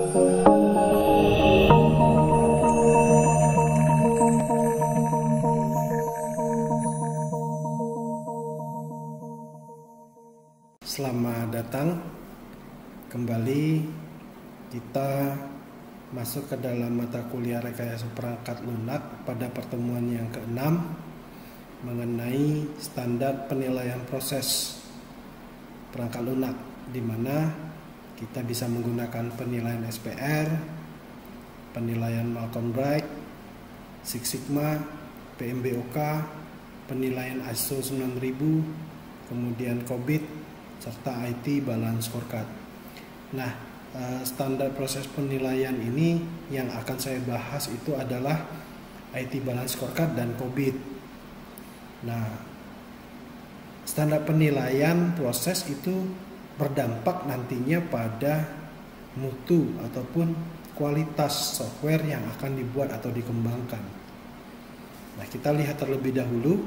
Selamat datang kembali. Kita masuk ke dalam mata kuliah rekayasa perangkat lunak pada pertemuan yang ke-6 mengenai standar penilaian proses perangkat lunak, di mana kita bisa menggunakan penilaian SPR, penilaian Malcolm Bright, Six Sigma, PMBOK, penilaian ISO 9000, kemudian COBIT, serta IT Balance Scorecard. Nah, standar proses penilaian ini yang akan saya bahas itu adalah IT Balance Scorecard dan COBIT. Nah, standar penilaian proses itu berdampak nantinya pada mutu ataupun kualitas software yang akan dibuat atau dikembangkan. Nah, kita lihat terlebih dahulu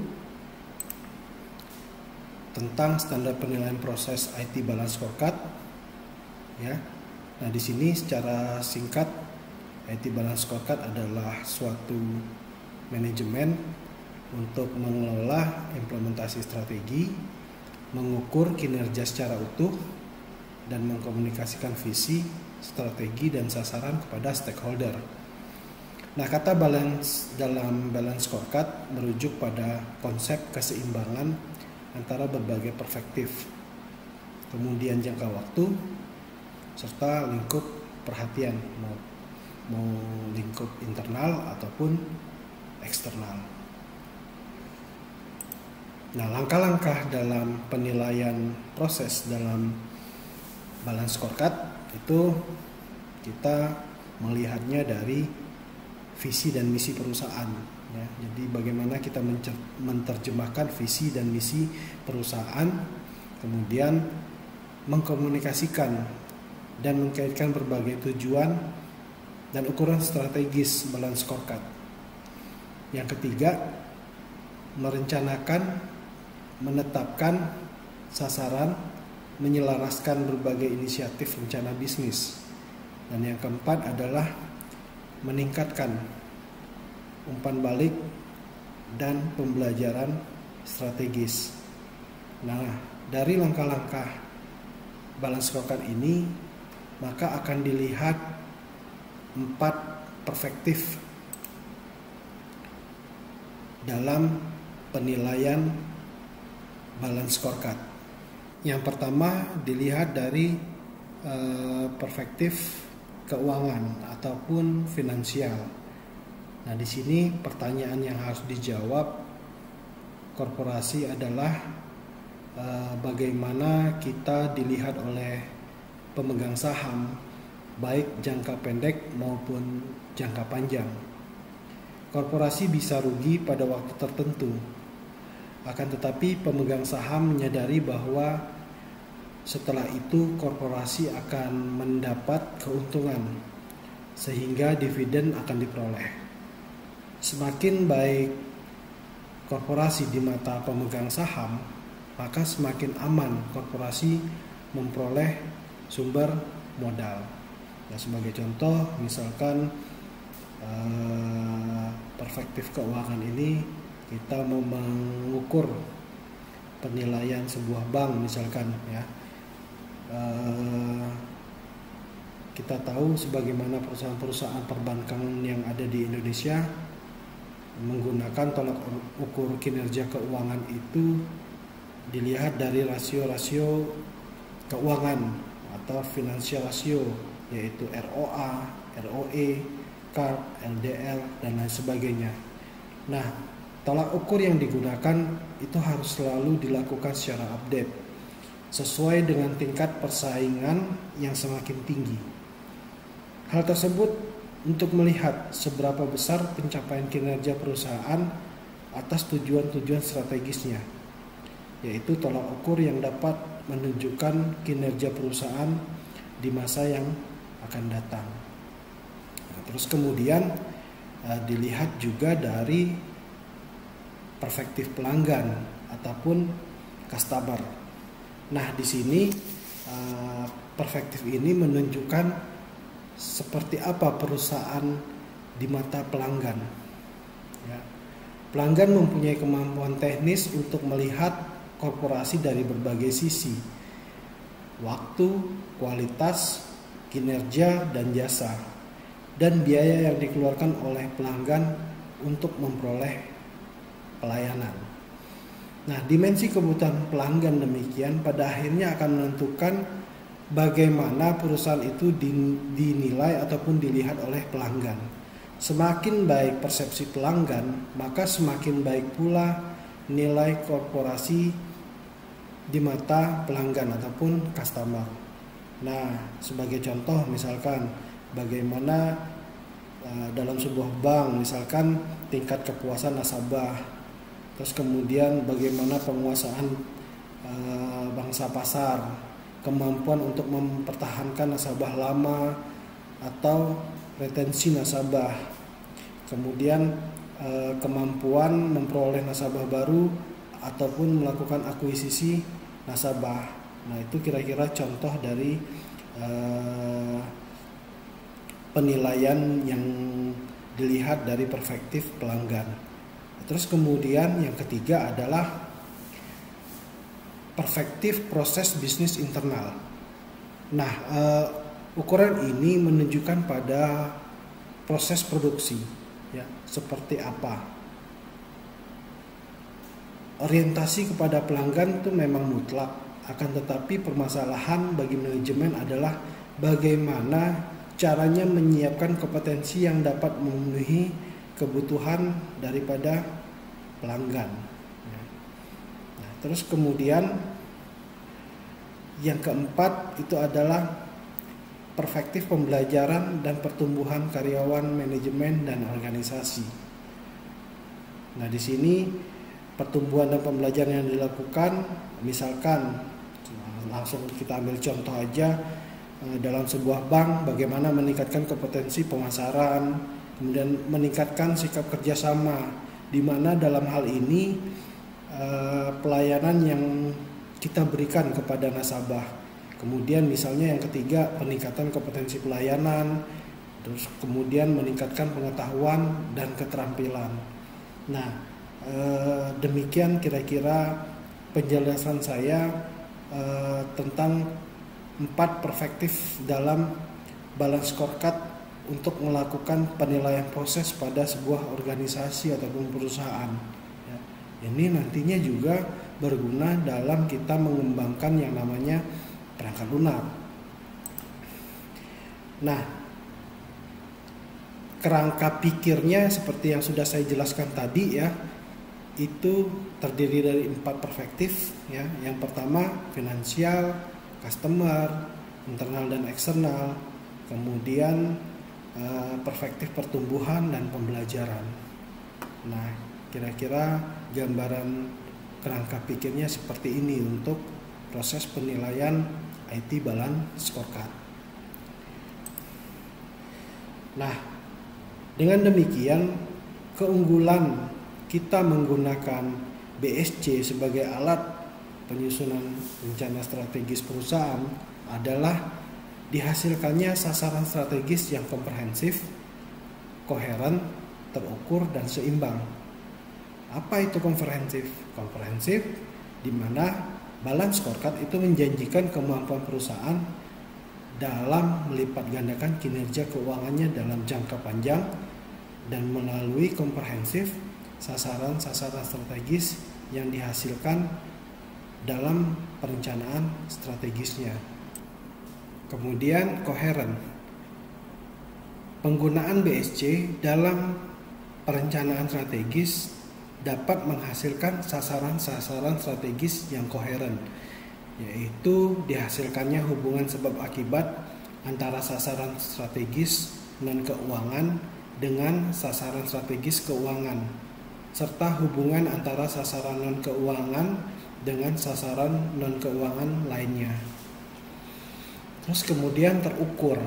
tentang standar penilaian proses IT Balance Scorecard, ya. Nah, di sini secara singkat, IT Balance Scorecard adalah suatu manajemen untuk mengelola implementasi strategi, mengukur kinerja secara utuh, dan mengkomunikasikan visi, strategi, dan sasaran kepada stakeholder. Nah, kata balance dalam Balance Scorecard merujuk pada konsep keseimbangan antara berbagai perspektif, kemudian jangka waktu, serta lingkup perhatian, mau lingkup internal ataupun eksternal. Nah, langkah-langkah dalam penilaian proses dalam Balance Scorecard itu kita melihatnya dari visi dan misi perusahaan. Ya, jadi bagaimana kita menerjemahkan visi dan misi perusahaan, kemudian mengkomunikasikan dan mengkaitkan berbagai tujuan dan ukuran strategis Balance Scorecard. Yang ketiga, merencanakan, menetapkan sasaran, menyelaraskan berbagai inisiatif rencana bisnis. Dan yang keempat adalah meningkatkan umpan balik dan pembelajaran strategis. Nah, dari langkah-langkah Balance Scorecard ini maka akan dilihat 4 perspektif dalam penilaian Balance Scorecard. Yang pertama dilihat dari perspektif keuangan ataupun finansial. Nah, di sini pertanyaan yang harus dijawab korporasi adalah bagaimana kita dilihat oleh pemegang saham, baik jangka pendek maupun jangka panjang. Korporasi bisa rugi pada waktu tertentu, akan tetapi pemegang saham menyadari bahwa setelah itu korporasi akan mendapat keuntungan sehingga dividen akan diperoleh. Semakin baik korporasi di mata pemegang saham, maka semakin aman korporasi memperoleh sumber modal. Nah, sebagai contoh, misalkan perspektif keuangan ini kita mau mengukur penilaian sebuah bank, misalkan ya. Kita tahu sebagaimana perusahaan-perusahaan perbankan yang ada di Indonesia menggunakan tolak ukur kinerja keuangan itu dilihat dari rasio-rasio keuangan atau financial ratio, yaitu ROA, ROE, CARP, LDL, dan lain sebagainya. Nah, tolak ukur yang digunakan itu harus selalu dilakukan secara update sesuai dengan tingkat persaingan yang semakin tinggi. Hal tersebut untuk melihat seberapa besar pencapaian kinerja perusahaan atas tujuan-tujuan strategisnya, yaitu tolak ukur yang dapat menunjukkan kinerja perusahaan di masa yang akan datang. Nah, terus kemudian dilihat juga dari perspektif pelanggan ataupun customer. Nah, di sini perspektif ini menunjukkan seperti apa perusahaan di mata pelanggan. Ya. Pelanggan mempunyai kemampuan teknis untuk melihat korporasi dari berbagai sisi: waktu, kualitas, kinerja, dan jasa, dan biaya yang dikeluarkan oleh pelanggan untuk memperoleh pelayanan. Nah, dimensi kebutuhan pelanggan demikian pada akhirnya akan menentukan bagaimana perusahaan itu dinilai ataupun dilihat oleh pelanggan. Semakin baik persepsi pelanggan, maka semakin baik pula nilai korporasi di mata pelanggan ataupun customer. Nah, sebagai contoh misalkan bagaimana dalam sebuah bank, misalkan tingkat kepuasan nasabah, terus kemudian bagaimana penguasaan bangsa pasar, kemampuan untuk mempertahankan nasabah lama atau retensi nasabah, kemudian kemampuan memperoleh nasabah baru ataupun melakukan akuisisi nasabah. Nah, itu kira-kira contoh dari penilaian yang dilihat dari perspektif pelanggan. Terus kemudian yang ketiga adalah perspektif proses bisnis internal. Nah, ukuran ini menunjukkan pada proses produksi, ya, seperti apa. Orientasi kepada pelanggan itu memang mutlak, akan tetapi permasalahan bagi manajemen adalah bagaimana caranya menyiapkan kompetensi yang dapat memenuhi kebutuhan daripada pelanggan. Nah, terus kemudian yang keempat itu adalah perspektif pembelajaran dan pertumbuhan karyawan, manajemen, dan organisasi. Nah, di sini pertumbuhan dan pembelajaran yang dilakukan, misalkan langsung kita ambil contoh aja, dalam sebuah bank bagaimana meningkatkan kompetensi pemasaran, kemudian meningkatkan sikap kerjasama, di mana dalam hal ini pelayanan yang kita berikan kepada nasabah. Kemudian misalnya yang ketiga, peningkatan kompetensi pelayanan, terus kemudian meningkatkan pengetahuan dan keterampilan. Nah, demikian kira-kira penjelasan saya tentang 4 perspektif dalam balance scorecard untuk melakukan penilaian proses pada sebuah organisasi ataupun perusahaan. Ya, ini nantinya juga berguna dalam kita mengembangkan yang namanya perangkat lunak. Nah, kerangka pikirnya seperti yang sudah saya jelaskan tadi, ya, itu terdiri dari 4 perspektif, ya. Yang pertama finansial, customer, internal dan eksternal, kemudian perspektif pertumbuhan dan pembelajaran. Nah, kira-kira gambaran kerangka pikirnya seperti ini untuk proses penilaian IT balance scorecard. Nah, dengan demikian keunggulan kita menggunakan BSC sebagai alat penyusunan rencana strategis perusahaan adalah dihasilkannya sasaran strategis yang komprehensif, koheren, terukur, dan seimbang. Apa itu komprehensif? Komprehensif di mana balance scorecard itu menjanjikan kemampuan perusahaan dalam melipat gandakan kinerja keuangannya dalam jangka panjang, dan melalui komprehensif sasaran-sasaran strategis yang dihasilkan dalam perencanaan strategisnya. Kemudian koheren, penggunaan BSC dalam perencanaan strategis dapat menghasilkan sasaran-sasaran strategis yang koheren, yaitu dihasilkannya hubungan sebab akibat antara sasaran strategis non keuangan dengan sasaran strategis keuangan, serta hubungan antara sasaran non keuangan dengan sasaran non keuangan lainnya. Terus kemudian terukur.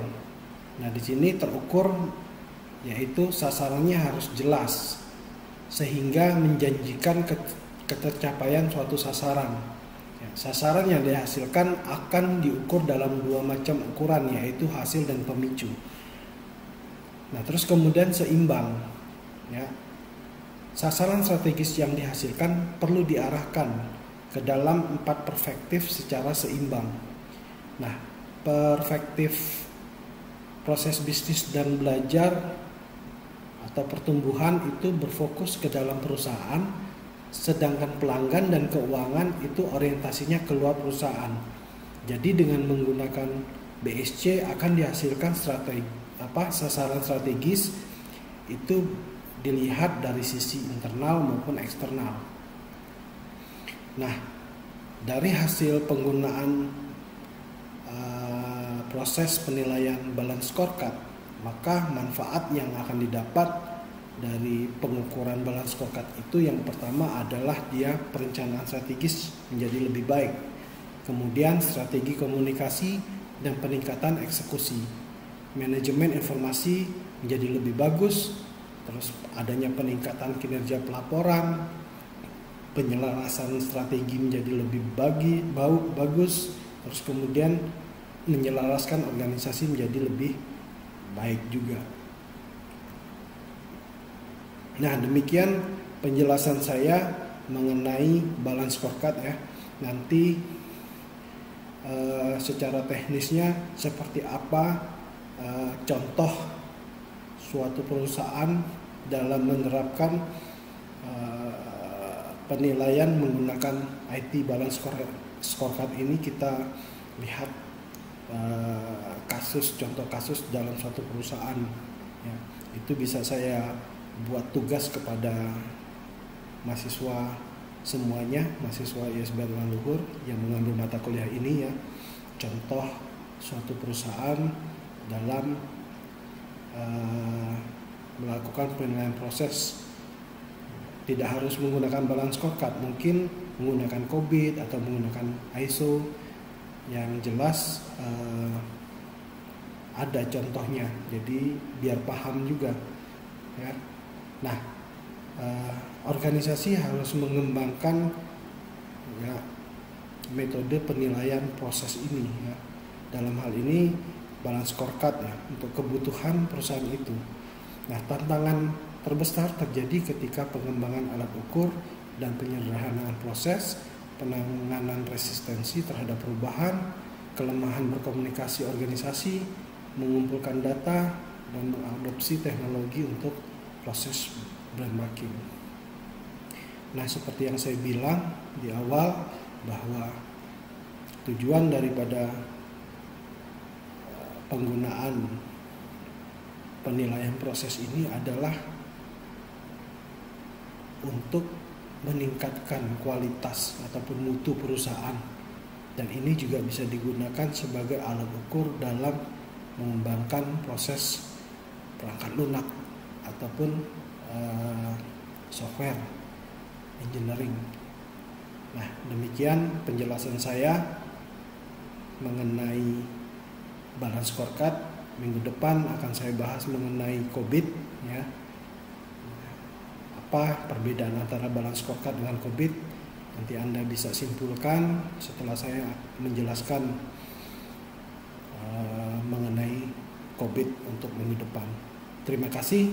Nah, di sini terukur yaitu sasarannya harus jelas sehingga menjanjikan ketercapaian suatu sasaran. Ya, sasaran yang dihasilkan akan diukur dalam dua macam ukuran, yaitu hasil dan pemicu. Nah, terus kemudian seimbang. Ya, sasaran strategis yang dihasilkan perlu diarahkan ke dalam 4 perspektif secara seimbang. Nah, perspektif proses bisnis dan belajar atau pertumbuhan itu berfokus ke dalam perusahaan, sedangkan pelanggan dan keuangan itu orientasinya keluar perusahaan. Jadi dengan menggunakan BSC akan dihasilkan sasaran strategis itu dilihat dari sisi internal maupun eksternal. Nah, dari hasil penggunaan proses penilaian balance scorecard, maka manfaat yang akan didapat dari pengukuran balance scorecard itu yang pertama adalah dia perencanaan strategis menjadi lebih baik. Kemudian strategi komunikasi dan peningkatan eksekusi. Manajemen informasi menjadi lebih bagus, terus adanya peningkatan kinerja pelaporan, penyelarasan strategi menjadi lebih bagus, terus kemudian menyelaraskan organisasi menjadi lebih baik juga. Nah, demikian penjelasan saya mengenai balance scorecard ya. Nanti secara teknisnya seperti apa contoh suatu perusahaan dalam menerapkan penilaian menggunakan IT balance scorecard ini, kita lihat contoh kasus dalam suatu perusahaan ya. Itu bisa saya buat tugas kepada mahasiswa semuanya, mahasiswa ISB Tuan Luhur yang mengambil mata kuliah ini ya, contoh suatu perusahaan dalam melakukan penilaian proses. Tidak harus menggunakan balance scorecard, mungkin menggunakan COVID atau menggunakan ISO. Yang jelas ada contohnya, jadi biar paham juga ya. Nah, organisasi harus mengembangkan ya, metode penilaian proses ini ya. Dalam hal ini balance scorecard ya, untuk kebutuhan perusahaan itu. Nah, tantangan terbesar terjadi ketika pengembangan alat ukur dan penyederhanaan proses, penanganan resistensi terhadap perubahan, kelemahan berkomunikasi organisasi, mengumpulkan data, dan mengadopsi teknologi untuk proses brand marketing. Nah, seperti yang saya bilang di awal bahwa tujuan daripada penggunaan penilaian proses ini adalah untuk meningkatkan kualitas ataupun mutu perusahaan, dan ini juga bisa digunakan sebagai alat ukur dalam mengembangkan proses perangkat lunak ataupun software engineering. Nah, demikian penjelasan saya mengenai balance scorecard. Minggu depan akan saya bahas mengenai COVID ya. Apa perbedaan antara balance scorecard dengan COVID? Nanti Anda bisa simpulkan setelah saya menjelaskan mengenai COVID untuk minggu depan. Terima kasih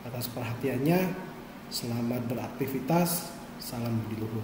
atas perhatiannya. Selamat beraktivitas. Salam budi luhur.